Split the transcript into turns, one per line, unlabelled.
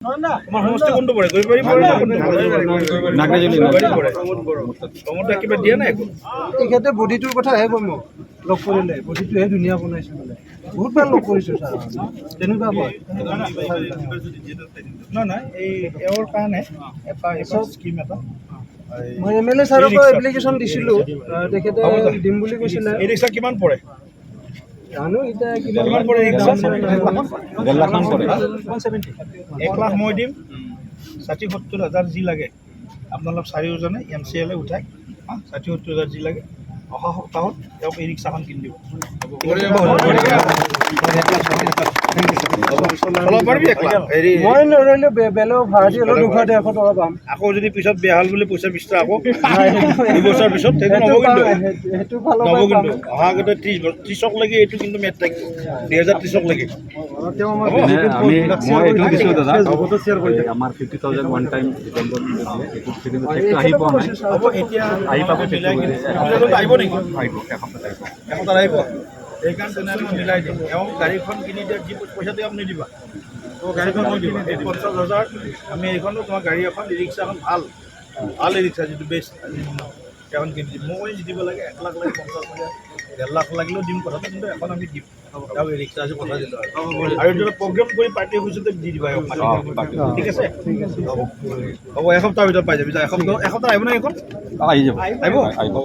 তোমাৰ সমষ্টি কোনটো পৰে গৈবাৰী পৰে না কোনটো পৰে নাগৰাজুলি পৰে কমতে কিবা দিয়া নাই একো
তেখেতে বডিটোৰ কথা হে কম লগ কৰিলে বডিটোহে ধুনীয়া বনাইছে বোলে বহুত ভাল লগ কৰিছো ছাৰ তেনেকুৱা কয়
নাই নাই এই এওঁৰ কাৰণে এটা স্কিম এটা
মই MLA ছাৰকো এপ্লিকেশ্যন দিছিলোঁ তেখেতে দিম বুলি কৈছিলে
এই ৰিক্সা কিমান পৰে
জানো এতিয়া
কিমান পৰে এই ৰিক্সা
1,00,000 মান পৰে
1 লাখ মই দিম 60-70 হাজাৰ যি লাগে আপোনালোক চাৰিওজনে MCLA উঠাই 60-70 হাজাৰ যি লাগে অহা সপ্তাহত তেওঁক এই ৰিক্সাখন কিনি দিব চলাব পাৰিবি 1 লাখ হেৰি
মই নৰৰিলে বেলেগ ভাড়া দি হ'লেও 200-150 টকা পাম
আকৌ যদি পিছত বেয়া হ'ল বুলি পইচা 20 টকা আকৌ 2 বছৰ পিছত সেইটো নহ'ব
সেইটো ফালৰ
নহ'ব
পৰা
কিন্তু অহা আগতে 30ক লাগি এইটো কিন্তু মেট থাকিব 2030ক লাগি
তেওঁ আমাৰ
মই এইটো দিছোঁ দাদা আমাৰ 50,000 ওৱান টাইম এইটো চেকটো আহি পোৱা নাই
হ'ব এতিয়া
আহি পাব
মিলাই কিনে আহিব নেকি
আহিব এসপ্তাহ আহিব
এসপ্তাহ আহিব সেইকাৰণে তেনেহ'লে মিলাই দিম এওঁ গাড়ীখন কিনি দিয়া যি পইচাটো আপুনি দিবা গাড়ীখন মই দিম এই 50,000 আমি এইখনো তোমাৰ গাড়ী এখন ই ৰিক্সা এখন ভাল ই ৰিক্সা যিটো বেষ্ট এখন কিনি দিম মই যি দিব লাগে 1 লাখ লাগে 50,000 1.5 লাখ লাগিলেও দিম কথাটো কিন্তু এখন আমি দিম আৰু এই ৰিক্সা আজি পঠাই দিলোঁ আৰু এইটো প্ৰগ্ৰেম কৰি পাৰ্টি অফিচতে দি দিবা ঠিক আছে হ'ব এসপ্তাহৰ ভিতৰত পাই যাবি এসপ্তাহ আহিব নে এইখন
আহি যাব
আহিব
আহিব